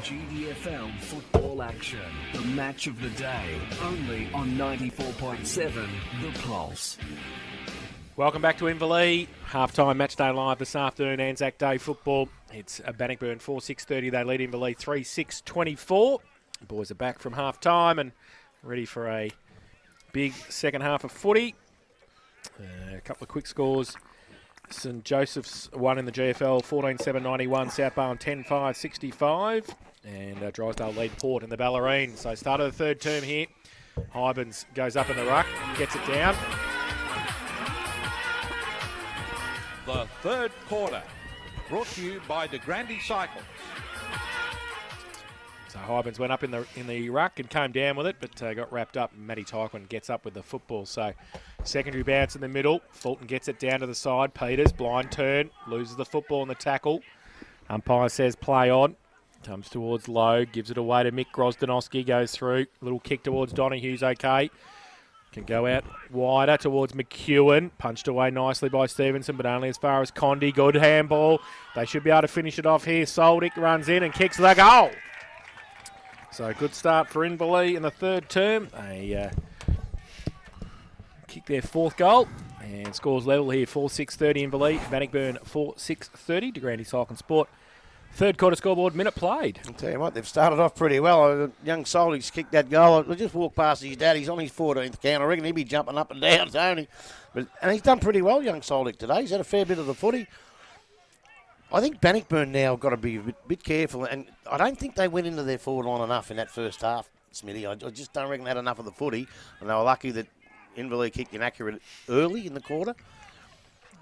GDFL football action. The match of the day, only on 94.7 The Pulse. Welcome back to Inverleigh. Halftime matchday live this afternoon, Anzac Day football. It's Bannockburn 4-6-30. They lead Inverleigh 3-6-24. The boys are back from halftime and ready for a big second half of footy. A couple of quick scores. St Joseph's won in the GFL 14-7-91, South Barwon 10-5-65, and Drysdale lead Port in the Ballerine. So start of the third term here. Hybens goes up in the ruck, gets it down. The third quarter, brought to you by De Grande Cycles. So Hybens went up in the ruck and came down with it, but got wrapped up. Matty Tyquin gets up with the football. So secondary bounce in the middle. Fulton gets it down to the side. Peters, blind turn, loses the football in the tackle. Umpire says play on. Comes towards Logue, gives it away to Mick Grosdanowski, goes through. Little kick towards Donohue's okay. Can go out wider towards McEwen. Punched away nicely by Stevenson, but only as far as Condi. Good handball. They should be able to finish it off here. Soldic runs in and kicks the goal. So good start for Inverleigh in the third term. They kick their fourth goal and scores level here. 4-6-30 Inverleigh. Bannockburn 4-6-30. De Grande Cycling Sport. Third quarter scoreboard, minute played. I'll tell you what, they've started off pretty well. Young Soldic's kicked that goal. I just walked past his dad. He's on his 14th count. I reckon he'd be jumping up and down, Tony. And he's done pretty well, young Soldic, today. He's had a fair bit of the footy. I think Bannockburn now have got to be a bit careful. And I don't think they went into their forward line enough in that first half, Smithy. I just don't reckon they had enough of the footy. And they were lucky that Inverleigh kicked inaccurate early in the quarter.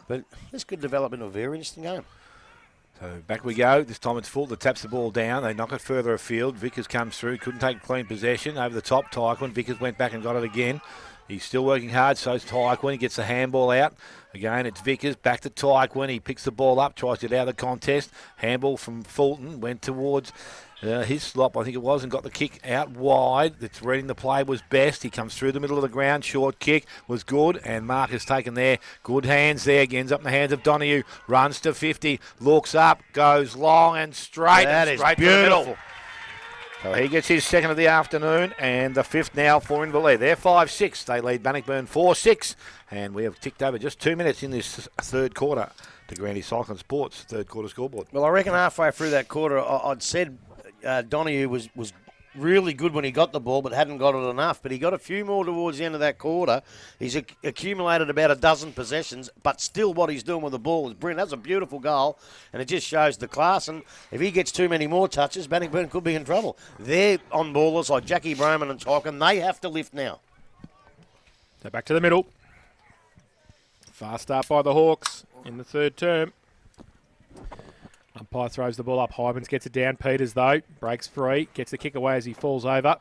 But this could develop into a very interesting game. So back we go. This time it's full. They taps the ball down. They knock it further afield. Vickers comes through. Couldn't take clean possession. Over the top, Tyquin. Vickers went back and got it again. He's still working hard. So's Tyquin. He gets the handball out. Again, it's Vickers. Back to Tyquin. He picks the ball up. Tries to get out of the contest. Handball from Fulton. Went towards his slop, I think it was, and got the kick out wide. That's reading the play was best. He comes through the middle of the ground. Short kick was good, and Marcus taken there. Good hands there. Ends up in the hands of Donohue. Runs to 50. Looks up. Goes long and straight. That and is straight beautiful. To the middle. So he gets his second of the afternoon, and the fifth now for Inverleigh. They're 5-6. They lead Bannockburn 4-6, and we have ticked over just 2 minutes in this third quarter. De Grande Cycling Sports third quarter scoreboard. Well, I reckon halfway through that quarter, I'd said Donohue was really good when he got the ball, but hadn't got it enough. But he got a few more towards the end of that quarter. He's accumulated about a dozen possessions, but still what he's doing with the ball is brilliant. That's a beautiful goal, and it just shows the class. And if he gets too many more touches, Bannockburn could be in trouble. They're on ballers like Jackie Broman and Tyquin. They have to lift now. So back to the middle. Fast start by the Hawks in the third term. Umpire throws the ball up. Hybens gets it down. Peters, though, breaks free. Gets the kick away as he falls over.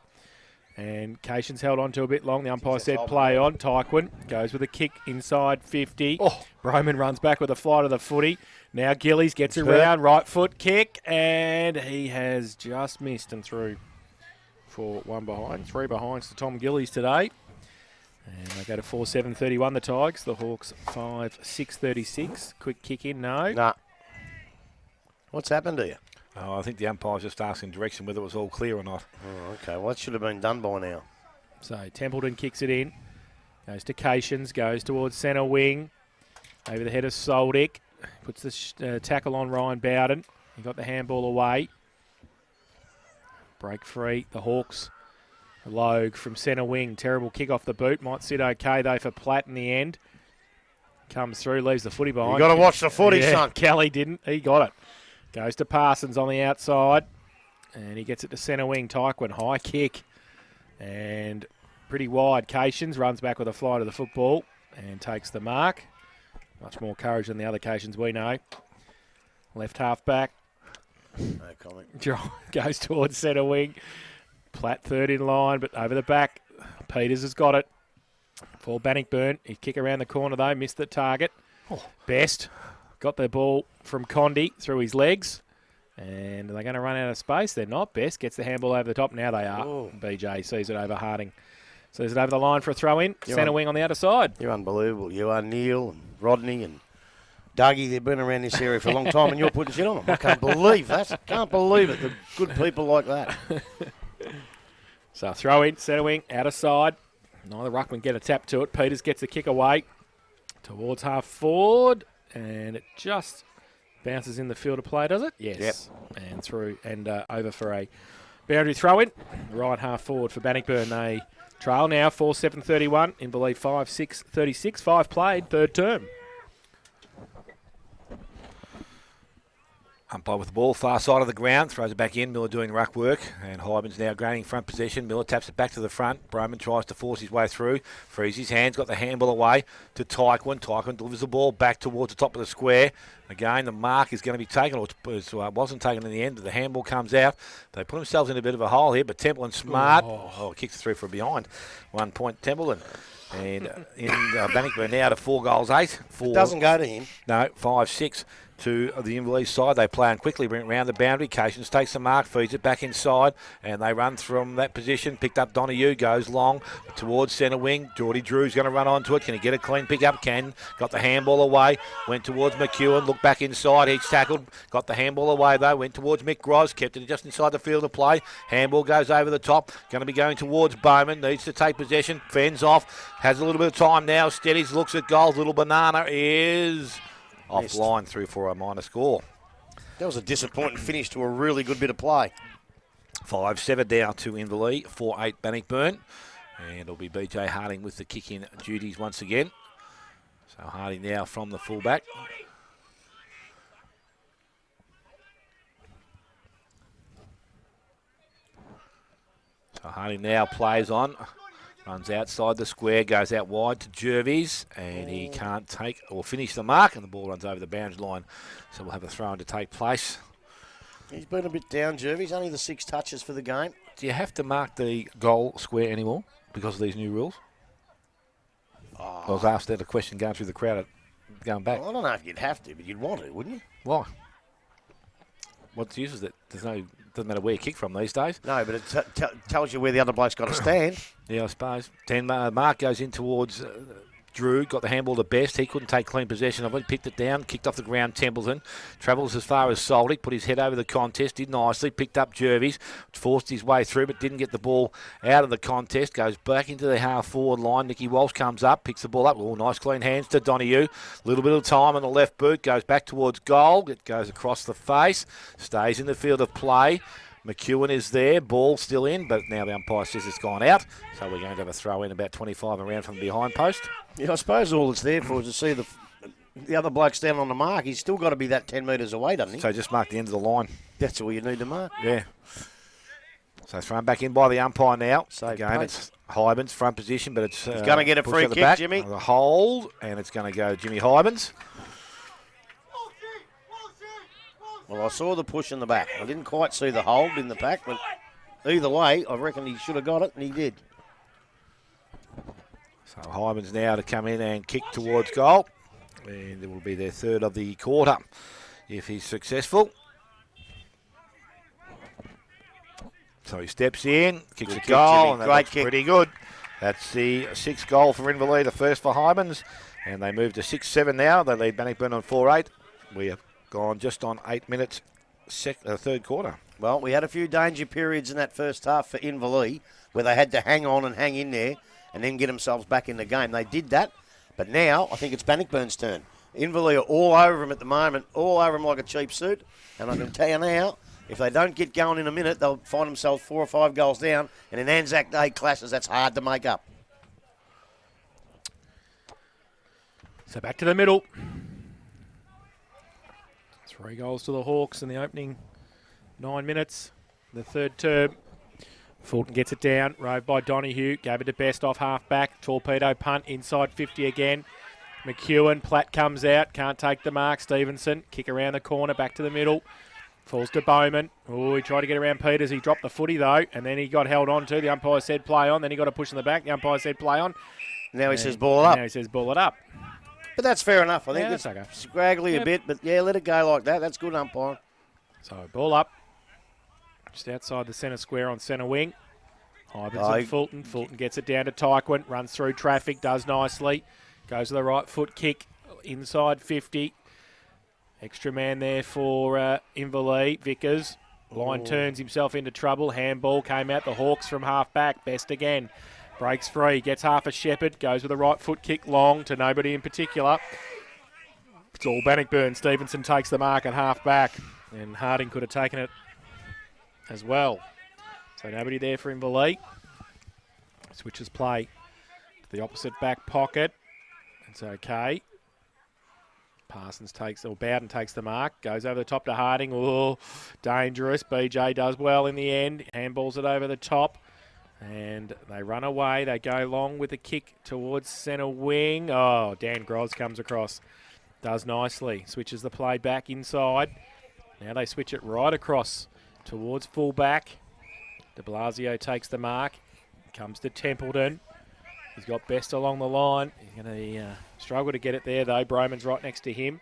And Cation's held on to a bit long. The umpire said play on. Tyquin goes with a kick inside 50. Oh. Broman runs back with a fly to the footy. Now Gillies gets around. Right foot kick. And he has just missed and through for one behind. 3 behinds to Tom Gillies today. And they go to 4-7-31, the Tigers. The Hawks 5-6-36. Quick kick in, no. Nah. What's happened to you? I think the umpire's just asking direction whether it was all clear or not. Oh, okay. Well, that should have been done by now. So Templeton kicks it in. Goes to Cations. Goes towards centre wing. Over the head of Soldic. Puts the tackle on Ryan Bowden. He got the handball away. Break free. The Hawks. Logue from centre wing. Terrible kick off the boot. Might sit okay, though, for Platt in the end. Comes through. Leaves the footy behind. You've got to watch the footy, son. Kelly didn't. He got it. Goes to Parsons on the outside. And he gets it to centre wing. Tyquin, high kick. And pretty wide. Cations runs back with a fly to the football and takes the mark. Much more courage than the other Cations we know. Left half back. No comment. Goes towards centre wing. Platt third in line, but over the back. Peters has got it. For Bannockburn. He kick around the corner, though. Missed the target. Best. Got the ball from Condi through his legs. And they're going to run out of space. They're not. Best gets the handball over the top. Now they are. Oh. BJ sees it over Harding. Sees it over the line for a throw-in. Centre wing on the outer side. You're unbelievable. You are Neil and Rodney and Dougie, they've been around this area for a long time and you're putting shit on them. I can't believe that. Can't believe it. The good people like that. So throw in, centre wing, out of side. Neither ruckman get a tap to it. Peters gets the kick away towards half forward, and it just bounces in the field of play, does it? Yes. Yep. And through and over for a boundary throw in. Right half forward for Bannockburn. They trail now 4-7-31 in believe 5-6-36. 5 played, third term. Umpire with the ball, far side of the ground, throws it back in. Miller doing ruck work, and Hyman's now gaining front possession. Miller taps it back to the front. Broman tries to force his way through. Frees his hands, got the handball away to Tyquin. Tyquin delivers the ball back towards the top of the square. Again, the mark is going to be taken, or it wasn't taken in the end, but the handball comes out. They put themselves in a bit of a hole here, but Templeton smart. Kicks it through from behind. 1 point Templeton. And in Bannockburn now to 4 goals, 8. It doesn't go to him. No, 5-6 to the Inverleigh side. They play on quickly, bring it round the boundary. Cations takes the mark, feeds it back inside, and they run from that position. Picked up Donahue, goes long towards centre wing. Geordie Drew's going to run onto it. Can he get a clean pick up? Can. Got the handball away. Went towards McEwen. Looked back inside. He's tackled. Got the handball away though. Went towards Mick Gros. Kept it just inside the field of play. Handball goes over the top. Going to be going towards Bowman. Needs to take possession. Fends off. Has a little bit of time now. Steadies. Looks at goals. Little Banana is offline through for a minor score. That was a disappointing finish to a really good bit of play. 5-7 down to Inverleigh, 4-8 Bannockburn. And it'll be BJ Harding with the kick-in duties once again. So Harding now from the fullback. So Harding now plays on. Runs outside the square, goes out wide to Jervis, and he can't take or finish the mark, and the ball runs over the boundary line. So we'll have a throw-in to take place. He's been a bit down, Jervis. Only the 6 touches for the game. Do you have to mark the goal square anymore because of these new rules? I was asked that a question going through the crowd going back. Well, I don't know if you'd have to, but you'd want to, wouldn't you? Why? What's the use of it? Doesn't matter where you kick from these days. No, but it tells you where the other bloke's got to stand. Yeah, I suppose. 10 mark goes in towards Drew, got the handball to Best. He couldn't take clean possession of it. Picked it down, kicked off the ground Templeton. Travels as far as Soldic, put his head over the contest, did nicely. Picked up Jervis, forced his way through, but didn't get the ball out of the contest. Goes back into the half-forward line. Nicky Walsh comes up, picks the ball up. Oh, nice clean hands to Donahue. Little bit of time on the left boot. Goes back towards goal. It goes across the face. Stays in the field of play. McEwen is there, ball still in, but now the umpire says it's gone out. So we're going to have a throw in about 25 around from the behind post. Yeah, I suppose all it's there for is to see the other bloke standing on the mark. He's still got to be that 10 metres away, doesn't he? So just mark the end of the line. That's all you need to mark. Yeah. So thrown back in by the umpire now. Save Again, pace. it's Hybens front position, but it's He's going to get a pushed free at the kick, back. Jimmy. The hold, and it's going to go Jimmy Hybens. Well, I saw the push in the back. I didn't quite see the hold in the pack, but either way, I reckon he should have got it, and he did. So Hybens now to come in and kick towards goal. And it will be their third of the quarter if he's successful. So he steps in, kicks Good a kick, goal, Jimmy. and that Great looks kick. pretty good. That's the 6th goal for Inverleigh, the first for Hybens. And they move to 6-7 now. They lead Bannockburn on 4-8. We have gone just on 8 minutes, third quarter. Well, we had a few danger periods in that first half for Inverleigh where they had to hang on and hang in there and then get themselves back in the game. They did that, but now I think it's Bannockburn's turn. Inverleigh are all over him at the moment, all over him like a cheap suit. And I can tell you now, if they don't get going in a minute, they'll find themselves 4 or 5 goals down. And in Anzac Day clashes, that's hard to make up. So back to the middle. 3 goals to the Hawks in the opening 9 minutes. The third term. Fulton gets it down. Rove by Donahue. Gave it to Best off half back. Torpedo punt inside 50 again. McEwen. Platt comes out. Can't take the mark. Stevenson. Kick around the corner. Back to the middle. Falls to Bowman. Oh, he tried to get around Peters. He dropped the footy though. And then he got held on to. The umpire said play on. Then he got a push in the back. The umpire said play on. Now he says ball up. Now he says ball it up. But that's fair enough. I think Yeah, it's that's okay. scraggly a bit, but yeah, let it go like that. That's good umpire. So ball up. Just outside the centre square on centre wing. Hybens and Fulton. Fulton gets it down to Tyquin. Runs through traffic. Does nicely. Goes to the right foot kick. Inside 50. Extra man there for Inverleigh. Vickers. Line turns himself into trouble. Handball came out. The Hawks from half back. Best again. Breaks free. Gets half a Shepherd. Goes with a right foot kick long to nobody in particular. It's all Bannockburn. Stevenson takes the mark at half back. And Harding could have taken it as well. So nobody there for Inverleigh. Switches play to the opposite back pocket. It's okay. Parsons takes, or Bowden takes the mark, goes over the top to Harding. Oh, dangerous. BJ does well in the end. Handballs it over the top. And they run away. They go long with a kick towards centre wing. Oh, Dan Groz comes across. Does nicely. Switches the play back inside. Now they switch it right across towards full-back. De Blasio takes the mark. Comes to Templeton. He's got Best along the line. He's going to struggle to get it there, though. Broman's right next to him.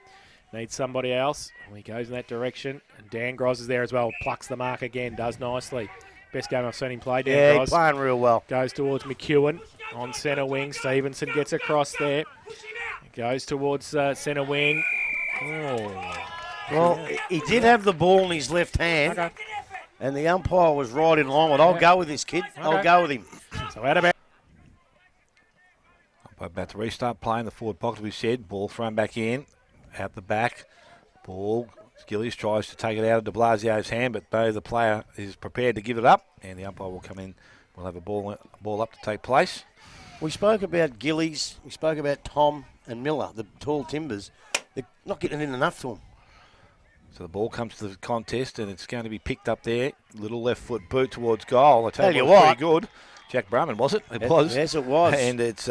Needs somebody else. Well, he goes in that direction. And Dan Groz is there as well. Plucks the mark again. Does nicely. Best game I've seen him play, Dan Yeah, Groz. he's playing real well. Goes towards McEwen on centre wing. Stevenson gets across there. Goes towards centre wing. Oh. Well, he did have the ball in his left hand, Okay. and the umpire was right in line with, I'll go with this kid. I'll Okay. go with him. So out about. About to restart playing the forward pocket, we said. Ball thrown back in, out the back. Ball, Gillies tries to take it out of de Blasio's hand, but no, the player is prepared to give it up, and the umpire will come in. We'll have a ball up to take place. We spoke about Gillies, we spoke about Tom and Miller, the tall timbers. They're not getting in enough to them. So the ball comes to the contest, and it's going to be picked up there. Little left foot boot towards goal. I tell you what, pretty good. Jack Brahman, was it? It was. Yes, it was. And it's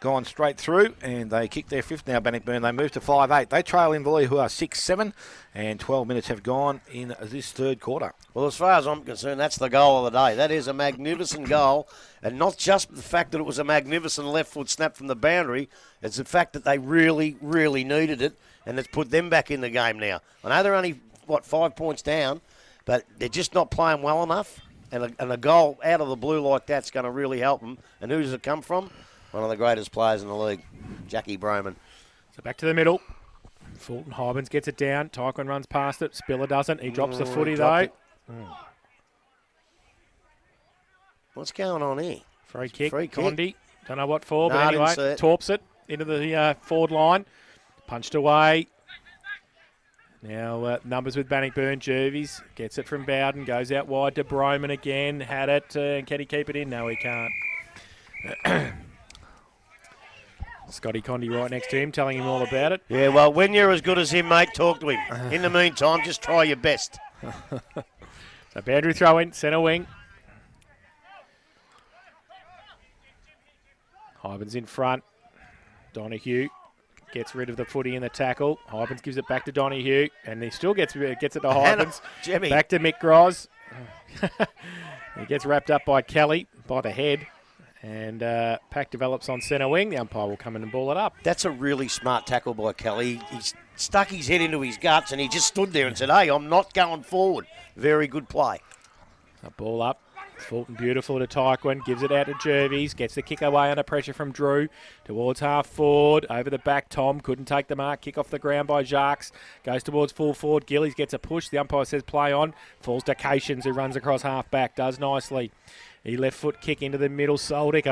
gone straight through, and they kick their fifth now, Bannockburn. They move to 5-8. They trail Inverleigh, who are 6-7, and 12 minutes have gone in this third quarter. Well, as far as I'm concerned, that's the goal of the day. That is a magnificent goal, and not just the fact that it was a magnificent left foot snap from the boundary, it's the fact that they really, really needed it, and it's put them back in the game now. I know they're only, 5 points down, but they're just not playing well enough, and a goal out of the blue like that's going to really help them. And who does it come from? One of the greatest players in the league, Jackie Broman. So back to the middle. Fulton Hybens gets it down. Tyquin runs past it. Spiller doesn't. He drops the footy, though. What's going on here? Free kick. Free kick. Condi. Don't know what for, No, I but didn't anyway, see it. torps it into the forward line. Punched away. Now numbers with Bannockburn. Jervies gets it from Bowden. Goes out wide to Broman again. Had it. And can he keep it in? No, he can't. Scotty Condi right next to him, telling him all about it. Yeah, well, when you're as good as him, mate, talk to him. In the meantime, just try your best. So boundary throw in, centre wing. Hybens in front. Donahue gets rid of the footy in the tackle. Hybens gives it back to Donahue, and he still gets it to Hybens. Jimmy. Back to Mick Groz. He gets wrapped up by Kelly by the head. And pack develops on centre wing. The umpire will come in and ball it up. That's a really smart tackle by Kelly. He stuck his head into his guts and he just stood there and said, hey, I'm not going forward. Very good play. A ball up. Fulton beautiful to Tyquin. Gives it out to Jervies. Gets the kick away under pressure from Drew. Towards half forward. Over the back, Tom. Couldn't take the mark. Kick off the ground by Jacques. Goes towards full forward. Gillies gets a push. The umpire says play on. Falls to Cations, who runs across half back. Does nicely. He left foot kick into the middle. Soldick,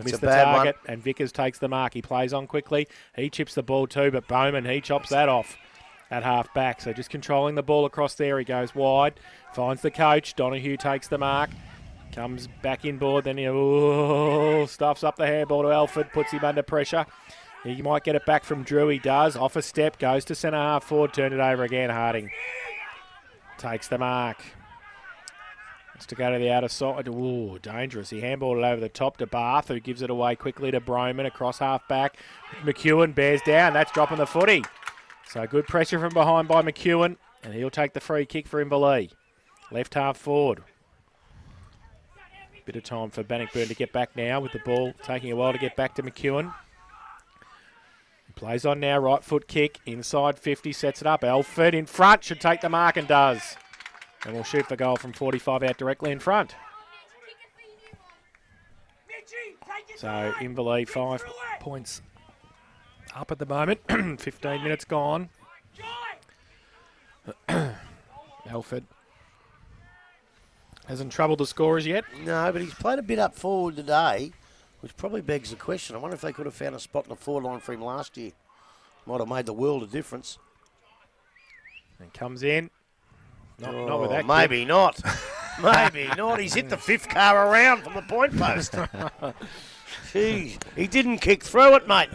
missed the target. And Vickers takes the mark. He plays on quickly. He chips the ball too, but Bowman, he chops that off at half back. So just controlling the ball across there. He goes wide. Finds the coach. Donahue takes the mark. Comes back inboard. Then he stuffs up the handball to Alford. Puts him under pressure. He might get it back from Drew. He does. Off a step. Goes to centre half forward. Turn it over again. Harding takes the mark. To go to the outer side. Ooh, dangerous. He handballed it over the top to Barth, who gives it away quickly to Broman across half back. McEwen bears down. That's dropping the footy. So good pressure from behind by McEwen, and he'll take the free kick for Inverleigh. Left half forward. Bit of time for Bannockburn to get back now with the ball taking a while to get back to McEwen. He plays on now. Right foot kick. Inside 50. Sets it up. Alford in front. Should take the mark and does. And we'll shoot for goal from 45 out directly in front. So Inverleigh 5 points up at the moment. 15 minutes gone. Alford hasn't troubled the scorers yet. No, but he's played a bit up forward today, which probably begs the question. I wonder if they could have found a spot in the forward line for him last year. Might have made the world of difference. And comes in. Not with that. Maybe not. Maybe not. He's hit the fifth car around from the point post. Jeez, he didn't kick through it, mate.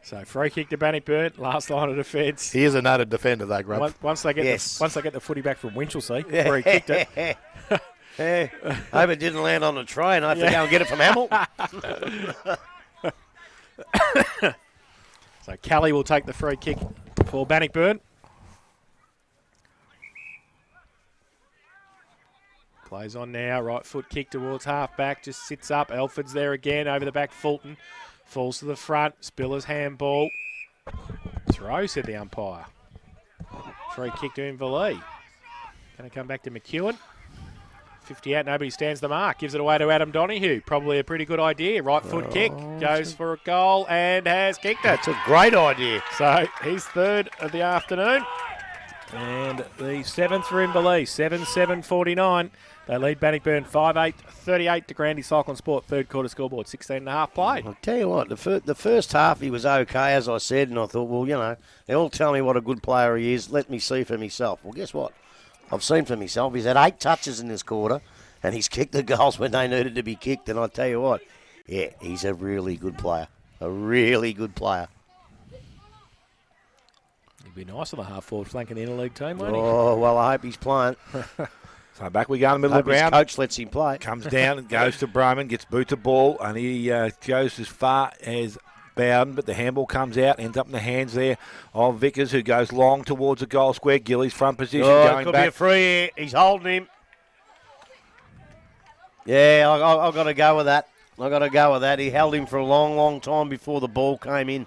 So free kick to Bannockburn, last line of defence. He is a noted defender, though, Grub. Once they get Yes. the footy back from Winchelsea, where he kicked it. Yeah. Hope it didn't land on the train. I have to go and get it from Hamilton. So Kelly will take the free kick for Bannockburn. Plays on now, right foot kick towards half back, just sits up. Alford's there again, over the back, Fulton. Falls to the front, Spiller's handball. Throw, said the umpire. Free kick to Inverleigh. Going to come back to McEwen. 58, nobody stands the mark. Gives it away to Adam Donahue. Probably a pretty good idea. Right foot kick, goes for a goal and has kicked it. It's a great idea. So he's third of the afternoon. And the seventh for Inverleigh, 7-7-49. They lead Bannockburn 5-8-38 to Grandy Cyclone Sport. Third quarter scoreboard, 16.5 played. I'll tell you what, the first half he was okay, as I said, and I thought, well, you know, they all tell me what a good player he is. Let me see for myself. Well, guess what? I've seen for myself. He's had 8 touches in this quarter, and he's kicked the goals when they needed to be kicked. And I tell you what, yeah, he's a really good player. A really good player. He'd be nice on the half forward flank in the interleague team, won't he? Oh, well, I hope he's playing. So back we go in the middle I of hope the his ground. coach lets him play. Comes down and goes to Broman, gets boot the ball, and he goes as far as Bowden, but the handball comes out, ends up in the hands there of Vickers, who goes long towards the goal square. Gillies front position, Oh, going it could back. be a free here. He's holding him. Yeah, I've got to go with that. I've got to go with that. He held him for a long, long time before the ball came in.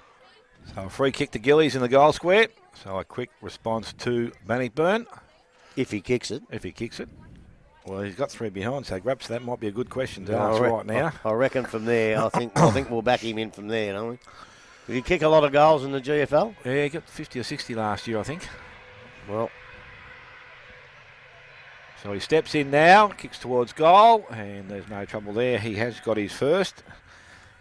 So a free kick to Gillies in the goal square. So a quick response to Bannockburn, If he kicks it. if he kicks it. Well, he's got 3 behind, so Grubs, that might be a good question to I answer re- right now. I reckon from there, I think we'll back him in from there, don't we? Did he kick a lot of goals in the GFL? Yeah, he got 50 or 60 last year, I think. Well, So he steps in now, kicks towards goal, and there's no trouble there. He has got his first.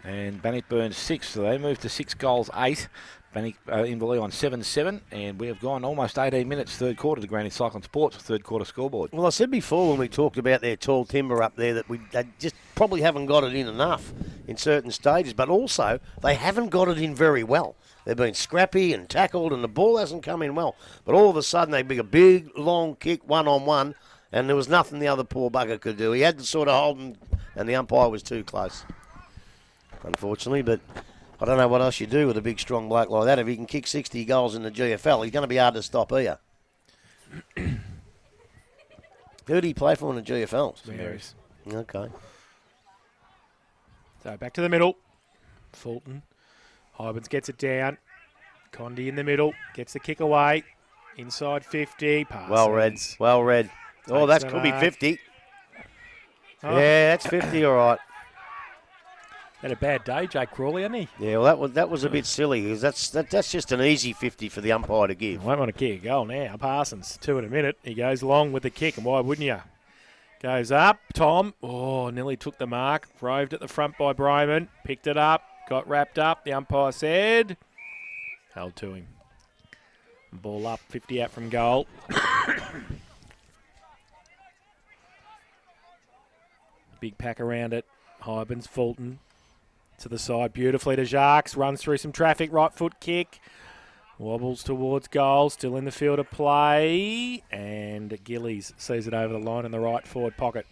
And Bannockburn 6, so they move to 6 goals, 8. Inverleigh on 7-7, and we have gone almost 18 minutes, third quarter, to Granny Cyclone Sports, third quarter scoreboard. well, I said before when we talked about their tall timber up there that they just probably haven't got it in enough in certain stages, but also they haven't got it in very well. They've been scrappy and tackled, and the ball hasn't come in well. But all of a sudden, they big a big, long kick, one-on-one, and there was nothing the other poor bugger could do. He had to sort of hold him, and the umpire was too close, unfortunately. But I don't know what else you do with a big, strong bloke like that. If he can kick 60 goals in the GFL, he's going to be hard to stop here. Who did he play for in the GFL? Marys. Okay. So back to the middle. Fulton. Hybens gets it down. Condi in the middle. Gets the kick away. Inside 50. Parsons. Well read. Well read. Oh, Takes that the could be mark. 50. Oh, Yeah, that's 50, all right. Had a bad day, Jake Crawley, hasn't he? Yeah, well, that was a bit silly because that's just an easy 50 for the umpire to give. Won't want to kick a goal now. Parsons, 2 in a minute. He goes long with the kick, and why wouldn't you? Goes up. Tom. Oh, nearly took the mark. Roved at the front by Bryman. Picked it up. Got wrapped up. The umpire said. Held to him. Ball up. 50 out from goal. Big pack around it. Hybens, Fulton. To the side beautifully to Jacques. Runs through some traffic. Right foot kick. Wobbles towards goal. Still in the field of play. And Gillies sees it over the line in the right forward pocket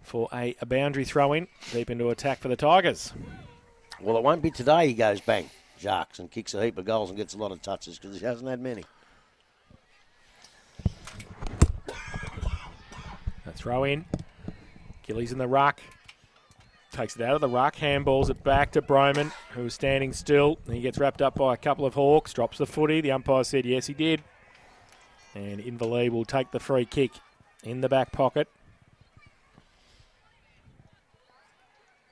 for a boundary throw in. Deep into attack for the Tigers. Well, it won't be today he goes bang, Jacques, and kicks a heap of goals and gets a lot of touches because he hasn't had many. A throw in. Gillies in the ruck. Takes it out of the ruck. Handballs it back to Broman, who's standing still. He gets wrapped up by a couple of Hawks. Drops the footy. The umpire said yes, he did. And Inverleigh will take the free kick in the back pocket.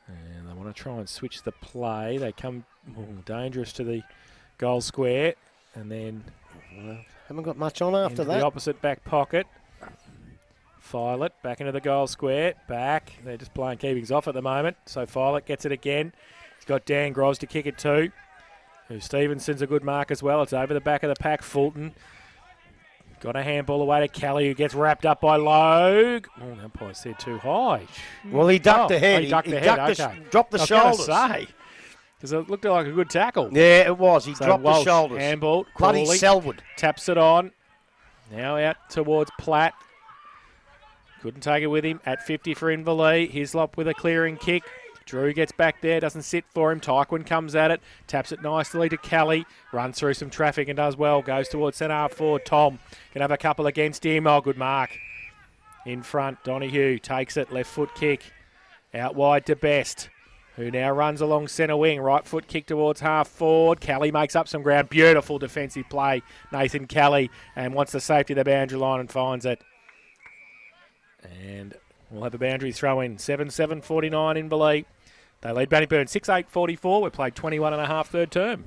And they want to try and switch the play. They come dangerous to the goal square. And then Haven't got much on after Into that. the opposite back pocket. Filet back into the goal square. Back. They're just playing keepings off at the moment. So Filet gets it again. He's got Dan Gros to kick it to. Stevenson's a good mark as well. It's over the back of the pack. Fulton got a handball away to Kelly, who gets wrapped up by Logue. Oh, the umpire said too high. Well, he ducked the head. He ducked the ducked head, the okay. dropped the shoulders. Say, because it looked like a good tackle. Yeah, it was. He So dropped Walsh, the shoulders. handball. Bloody Crawley Selwood. taps it on. Now out towards Platt. Couldn't take it with him. At 50 for Inverleigh. Hislop with a clearing kick. Drew gets back there, doesn't sit for him. Tyquin comes at it, taps it nicely to Kelly, runs through some traffic and does well. Goes towards centre half forward. Tom can have a couple against him. Oh, good mark. In front, Donahue takes it, left foot kick. Out wide to Best, who now runs along centre wing. Right foot kick towards half forward. Kelly makes up some ground. Beautiful defensive play, Nathan Kelly, and wants the safety of the boundary line and finds it. And we'll have a boundary throw in. 7-7-49 Inverleigh. They lead Bannockburn 6-8-44. We've played 21 and a half third term.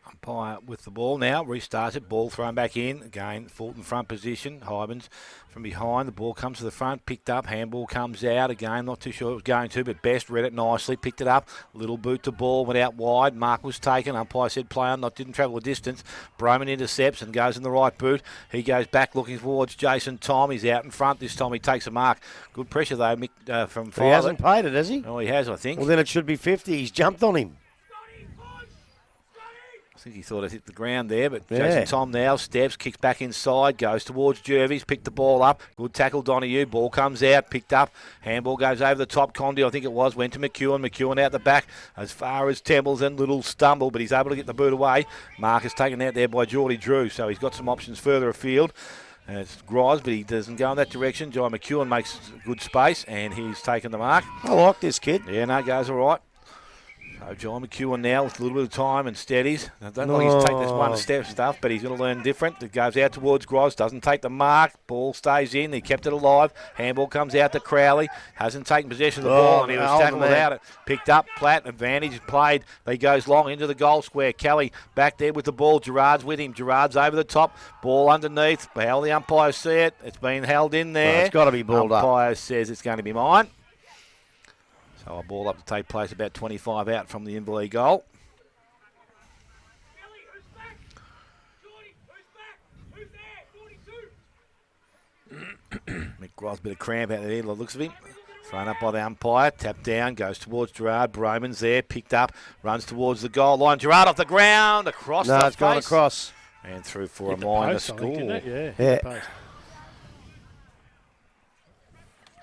Umpire with the ball now. Restarts it. Ball thrown back in. Again, Fulton front position. Hybans from behind. The ball comes to the front. Picked up. Handball comes out. Again, not too sure it was going to, but Best read it nicely. Picked it up. Little boot to ball. Went out wide. Mark was taken. Umpire said play on. Didn't travel a distance. Broman intercepts and goes in the right boot. He goes back looking towards Jason Tom. He's out in front. This time he takes a mark. Good pressure though, Mick, from He hasn't paid it, has he? Oh, he has, I think. Well, then it should be 50. He's jumped on him. I think he thought it hit the ground there, but Yeah. Jason Tom now steps, kicks back inside, goes towards Jervis, picked the ball up. Good tackle, Donahue. Ball comes out, picked up. Handball goes over the top. Condi, I think it was, went to McEwen. McEwen out the back as far as Templeton. Little stumble, but he's able to get the boot away. Mark is taken out there by Geordie Drew, so he's got some options further afield. And it's Gros, but he doesn't go in that direction. John McEwen makes good space, and he's taken the mark. I like this kid. Yeah, no, goes all right. So John McEwen now with a little bit of time and steadies. I don't like he's taking this one step stuff, but he's going to learn different. It goes out towards Gros, doesn't take the mark. Ball stays in. He kept it alive. Handball comes out to Crowley. Hasn't taken possession of the ball, and he was tackled without it. Picked up. Platt, advantage played. He goes long into the goal square. Kelly back there with the ball. Gerard's with him. Gerard's over the top. Ball underneath. How the umpires see it. It's been held in there. Well, it's got to be balled up. Umpire says it's going to be mine. So a ball up to take place about 25 out from the Inverleigh goal. McGrath's bit of cramp out there, looks of him. Thrown up by the umpire, tapped down, goes towards Gerard. Broman's there, picked up, runs towards the goal line. Gerard off the ground, across the face. No, it's gone across. And through for Hit a the minor post, I think, score. didn't it? Yeah. hit the post.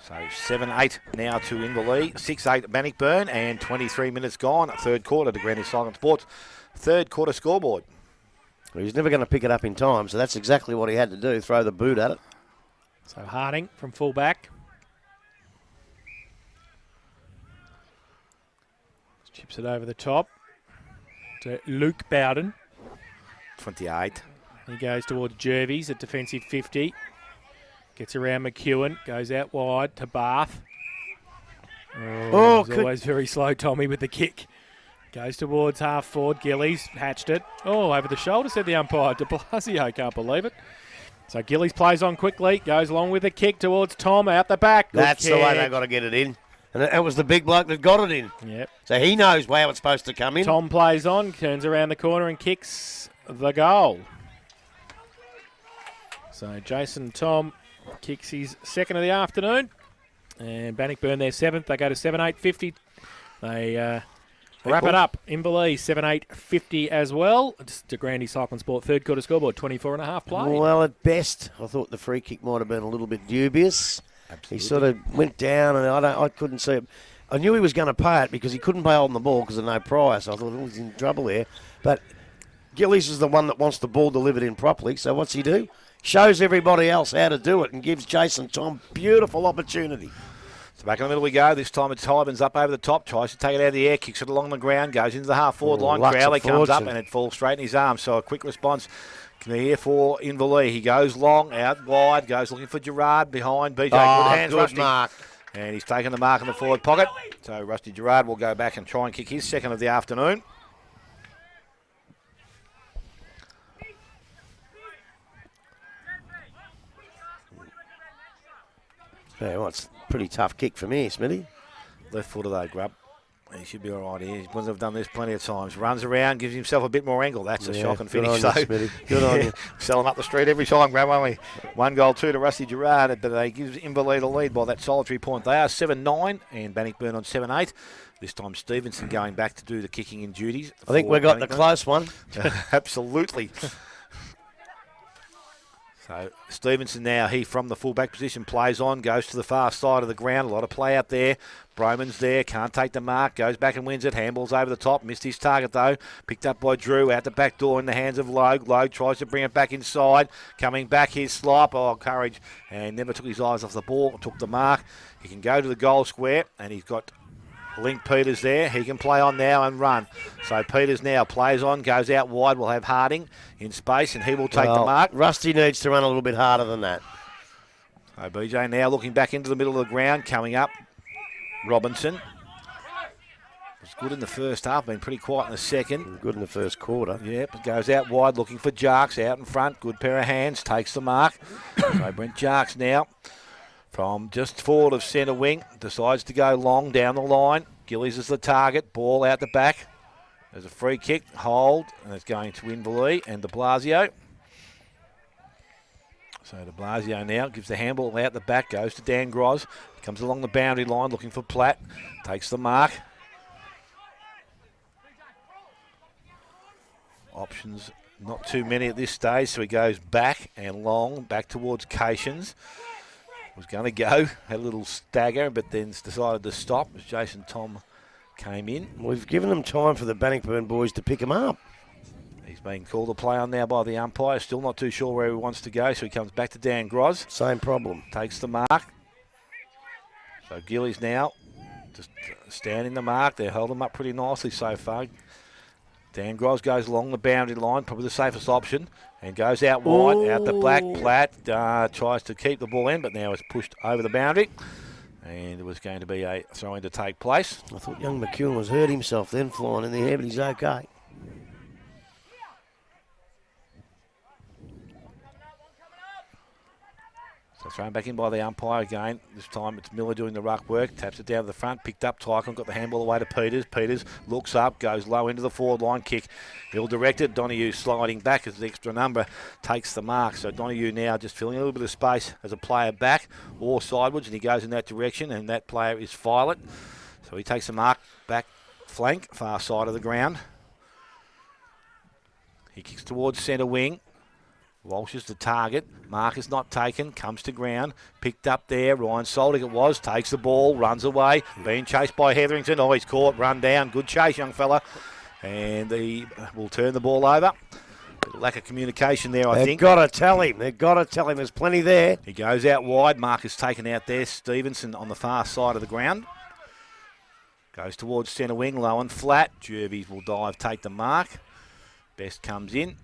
So 7-8 now to Inverleigh, 6-8 Bannockburn, and 23 minutes gone. Third quarter to Granny Silent Sports. Third quarter scoreboard. Well, he's never going to pick it up in time, so that's exactly what he had to do, throw the boot at it. So Harding from full back. Chips it over the top to Luke Bowden. 28. He goes towards Jervis at defensive 50. Gets around McEwen. Goes out wide to Bath. He's always very slow, Tommy, with the kick. Goes towards half forward. Gillies hatched it. Oh, over the shoulder, said the umpire. De Blasio can't believe it. So Gillies plays on quickly. Goes along with the kick towards Tom out the back. Good That's the way kick. they got to get it in. And it was the big bloke that got it in. Yep. So he knows how it's supposed to come in. Tom plays on, turns around the corner and kicks the goal. So Jason Tom kicks his second of the afternoon. And Bannockburn their seventh. They go to 7-8-50. They wrap it up. Inverleigh 7-8-50 as well. It's to Grandy Cycling Sport third quarter scoreboard, 24 and a half played. Well, at best, I thought the free kick might have been a little bit dubious. Absolutely. He sort of went down, and I couldn't see it. I knew he was going to pay it because he couldn't pay on the ball because of no prior, so I thought he was in trouble there. But Gillies is the one that wants the ball delivered in properly, so what's he do? Shows everybody else how to do it and gives Jason Tom beautiful opportunity. So back in the middle we go. This time it's Hybans up over the top. Tries to take it out of the air. Kicks it along the ground. Goes into the half-forward line. Lucks it Crowley comes forward up to- and it falls straight in his arm. So a quick response here for Inverleigh. He goes long, out wide. Goes looking for Gerard behind. BJ. Good hands good rushed him. mark. And he's taken the mark in the forward pocket. So Rusty Gerard will go back and try and kick his second of the afternoon. Yeah, well, it's a pretty tough kick from here, Smithy. Left footer though, Grub. He should be all right here. He must have done this plenty of times. Runs around, gives himself a bit more angle. That's a shocking finish. Good on you, Smithy. Good on you. Sell him up the street every time, Grab, won't we? 1 goal, 2 to Rusty Gerard, but they give Inverlead a lead by that solitary point. They are 7-9 and Bannockburn on 7-8. This time Stevenson going back to do the kicking in duties. I think we got the close one. Absolutely. So Stevenson now, he from the fullback position plays on, goes to the far side of the ground. A lot of play out there. Broman's there, can't take the mark, goes back and wins it. Handballs over the top, missed his target though. Picked up by Drew, out the back door in the hands of Logue. Logue tries to bring it back inside. Coming back, his slop. Oh, courage. And never took his eyes off the ball, took the mark. He can go to the goal square, and he's got Link Peters there. He can play on now and run. So Peters now plays on, goes out wide. We'll have Harding in space, and he will take the mark. Rusty needs to run a little bit harder than that. So BJ now looking back into the middle of the ground, coming up. Robinson was good in the first half, been pretty quiet in the second. Good in the first quarter. Yep, goes out wide looking for Jarks, out in front. Good pair of hands, takes the mark. So Brent Jarks now from just forward of centre wing, decides to go long down the line. Gillies is the target, ball out the back. There's a free kick, hold, and it's going to Inverleigh and de Blasio. So de Blasio now gives the handball out the back, goes to Dan Gros. Comes along the boundary line looking for Platt. Takes the mark. Options not too many at this stage, so he goes back and long, back towards Cations. Was going to go, had a little stagger, but then decided to stop as Jason Tom came in. We've given them time for the Bannockburn boys to pick him up. He's being called a play on now by the umpire. Still not too sure where he wants to go, so he comes back to Dan Gros. Same problem. Takes the mark. So Gillies now just standing the mark. They held him up pretty nicely so far. Dan Gros goes along the boundary line, probably the safest option, and goes out wide, out the black. Platt tries to keep the ball in, but now it's pushed over the boundary. And there was going to be a throw-in to take place. I thought young McEwen was hurt himself then flying in the air, but he's okay. So thrown back in by the umpire again. This time it's Miller doing the ruck work. Taps it down to the front. Picked up Tycon. Got the handball away to Peters. Peters looks up. Goes low into the forward line. Kick. He'll direct it. Donahue sliding back as the extra number takes the mark. So Donahue now just filling a little bit of space as a player back or sideways. And he goes in that direction. And that player is Filet. So he takes the mark back flank. Far side of the ground. He kicks towards centre wing. Walsh is the target. Mark is not taken. Comes to ground. Picked up there. Ryan Soldick it was. Takes the ball. Runs away. Being chased by Hetherington. Oh, he's caught. Run down. Good chase, young fella. And he will turn the ball over. Lack of communication there, I think. They've got to tell him. They've got to tell him there's plenty there. He goes out wide. Mark is taken out there. Stevenson on the far side of the ground. Goes towards centre wing. Low and flat. Jervies will dive. Take the mark. Best comes in.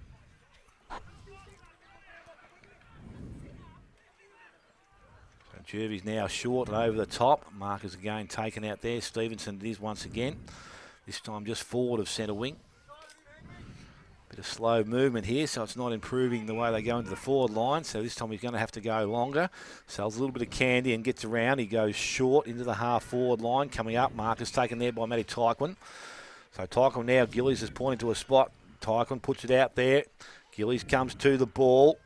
Jervy's now short and over the top. Mark is again taken out there. Stevenson it is once again. This time just forward of centre wing. Bit of slow movement here, so it's not improving the way they go into the forward line. So this time he's going to have to go longer. Sells a little bit of candy and gets around. He goes short into the half forward line. Coming up, Mark is taken there by Matty Tyquin. So Tyquin now, Gillies is pointing to a spot. Tyquin puts it out there. Gillies comes to the ball.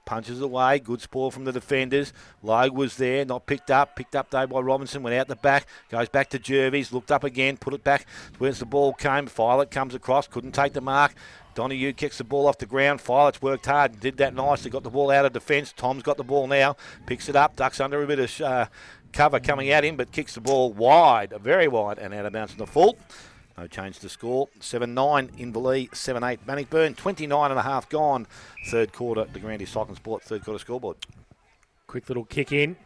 Punches away, good spoil from the defenders. Logue was there, not picked up though by Robinson, went out the back, goes back to Jervies, looked up again, put it back where's the ball came. Filet comes across, couldn't take the mark. Donahue kicks the ball off the ground. Filet's worked hard, did that nicely, got the ball out of defence. Tom's got the ball now, picks it up, ducks under a bit of cover coming at him, but kicks the ball wide, very wide, and out of bounds in the full. No change to score. 7-9 Inverleigh, 7-8 Bannockburn, 29.5 gone. Third quarter, the Grandy Cycling Sport third quarter scoreboard. Quick little kick in.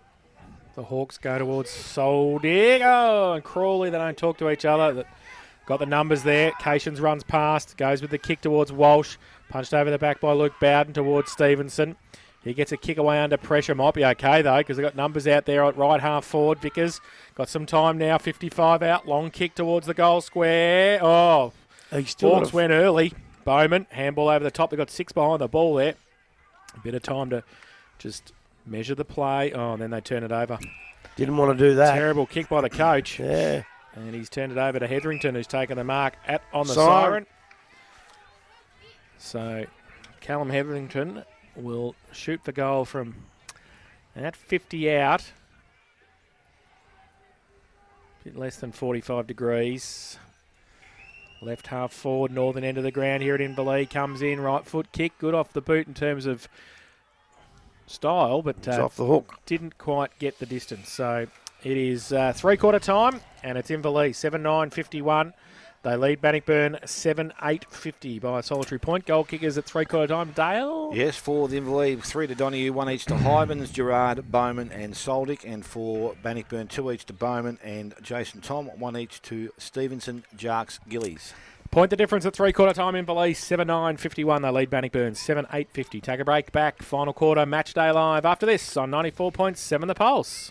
The Hawks go towards Soldick. Oh, and Crawley, they don't talk to each other. Got the numbers there. Cations runs past, goes with the kick towards Walsh. Punched over the back by Luke Bowden towards Stevenson. He gets a kick away under pressure. Might be okay, though, because they've got numbers out there at right half forward. Vickers got some time now. 55 out. Long kick towards the goal square. Oh, Hawks went early. Bowman, handball over the top. They've got 6 behind the ball there. A bit of time to just measure the play. Oh, and then they turn it over. Didn't want to do that. Terrible kick by the coach. Yeah. And he's turned it over to Hetherington, who's taken the mark on the siren. So Callum Hetherington will shoot the goal from at 50 out. Bit less than 45 degrees. Left half forward, northern end of the ground here at Inverleigh. Comes in, right foot kick. Good off the boot in terms of style, but it's off the hook. Didn't quite get the distance. So it is 3/4 time, and it's Inverleigh 7-9-51. They lead Bannockburn 7-8-50 by a solitary point. Goal kickers at 3/4 time. Dale? Yes, for the Inverleigh, 3 to Donoghue, 1 each to Hybans, Gerard, Bowman and Soldick. And for Bannockburn, 2 each to Bowman and Jason Tom, 1 each to Stevenson, Jarks, Gillies. Point the difference at 3/4 time. Inverleigh 7-9-51. They lead Bannockburn 7-8-50. Take a break back. Final quarter, match day live after this on 94.7 The Pulse.